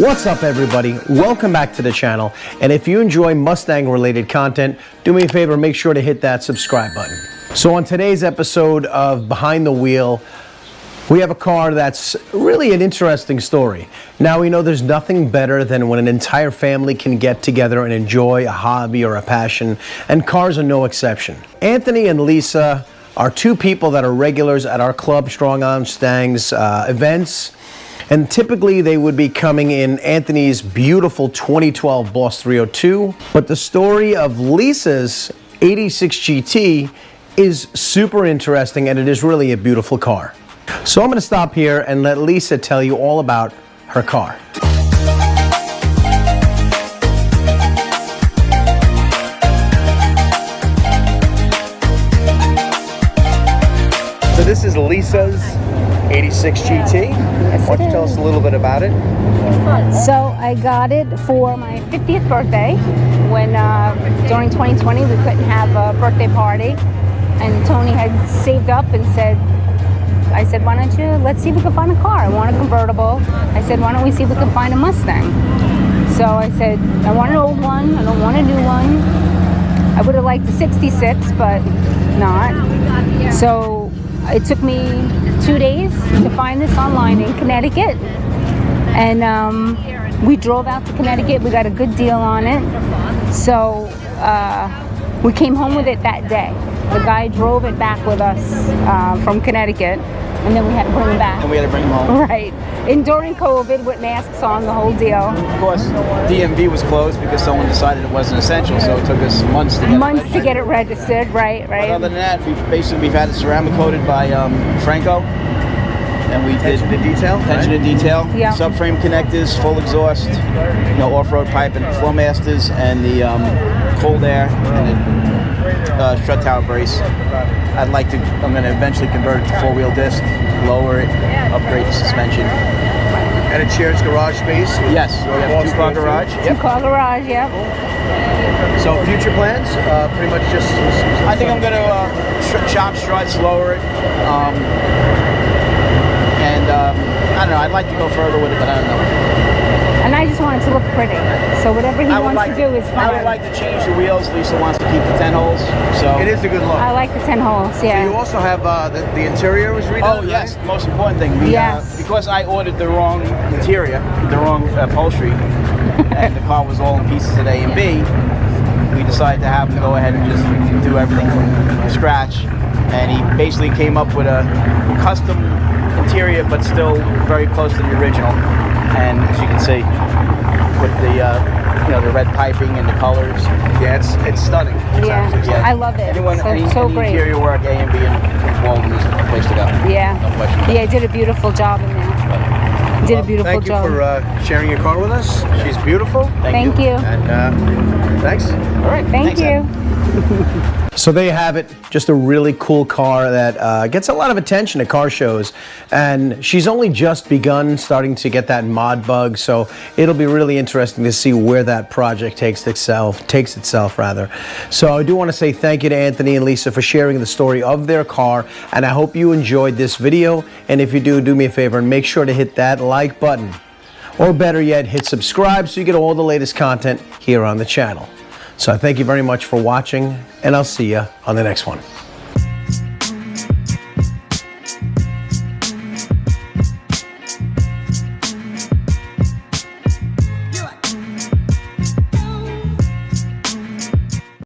What's up, everybody? Welcome back to the channel, and if you enjoy Mustang related content, do me a favor, make sure to hit that subscribe button. So on today's episode of Behind the Wheel, we have a car that's really an interesting story. Now, we know there's nothing better than when an entire family can get together and enjoy a hobby or a passion, and cars are no exception. Anthony and Lisa are two people that are regulars at our club, Strong Arm Mustangs events. And typically they would be coming in Anthony's beautiful 2012 Boss 302. But the story of Lisa's 86 GT is super interesting, and it is really a beautiful car. So I'm going to stop here and let Lisa tell you all about her car. So this is Lisa's 86 GT. Yes, Why don't you tell us a little bit about it? So I got it for my 50th birthday when during 2020 we couldn't have a birthday party, and Tony had saved up and I said, why don't you, let's see if we can find a car. I want a convertible. I said, why don't we see if we can find a Mustang? So I said, I want an old one, I don't want a new one. I would have liked the 66, but not. So it took me 2 days to find this online in Connecticut, and we drove out to Connecticut. We got a good deal on it, so we came home with it that day. The guy drove it back with us from Connecticut, and then we had to bring him back. And we had to bring him home. Right. And during COVID, with masks on, the whole deal. Of course, DMV was closed because someone decided it wasn't essential, so it took us months to get it registered. Right. But other than that, we've had it ceramic coated by Franco, and we did the detail, attention to detail, yeah. Subframe connectors, full exhaust, off-road pipe and flow masters, and the cold air and the strut tower brace. I'm going to eventually convert it to four-wheel disc, lower it, upgrade the suspension. And it shares garage space? Yes, we have two-car garage. Two-car garage, yep. So future plans? Pretty much just... I think I'm going to chop struts, lower it, and I don't know, I'd like to go further with it, but I don't know. And I just want it to look pretty. So whatever he wants to do is fine. I would like to change the wheels. Lisa wants to keep the 10 holes. So it is a good look. I like the 10 holes, yeah. So you also have the interior was redone? Oh, yes. The most important thing. Yes. Because I ordered the wrong interior, the wrong upholstery, and the car was all in pieces at A and B, we decided to have him go ahead and just do everything from scratch. And he basically came up with a custom interior, but still very close to the original. And as you can see, with the red piping and the colors, yeah, it's stunning. Yeah, I love it. So any great. Interior work, A and B in Walden is the place to go. Yeah, no question. Yeah, did a beautiful job in there. Did a beautiful job. Thank you for sharing your car with us. She's beautiful. Thank you. And thanks. All right. Thank you. So there you have it, just a really cool car that gets a lot of attention at car shows, and she's only just begun starting to get that mod bug, so it'll be really interesting to see where that project takes itself. So I do want to say thank you to Anthony and Lisa for sharing the story of their car, and I hope you enjoyed this video, and if you do me a favor and make sure to hit that like button, or better yet, hit subscribe so you get all the latest content here on the channel. So I thank you very much for watching, and I'll see you on the next one.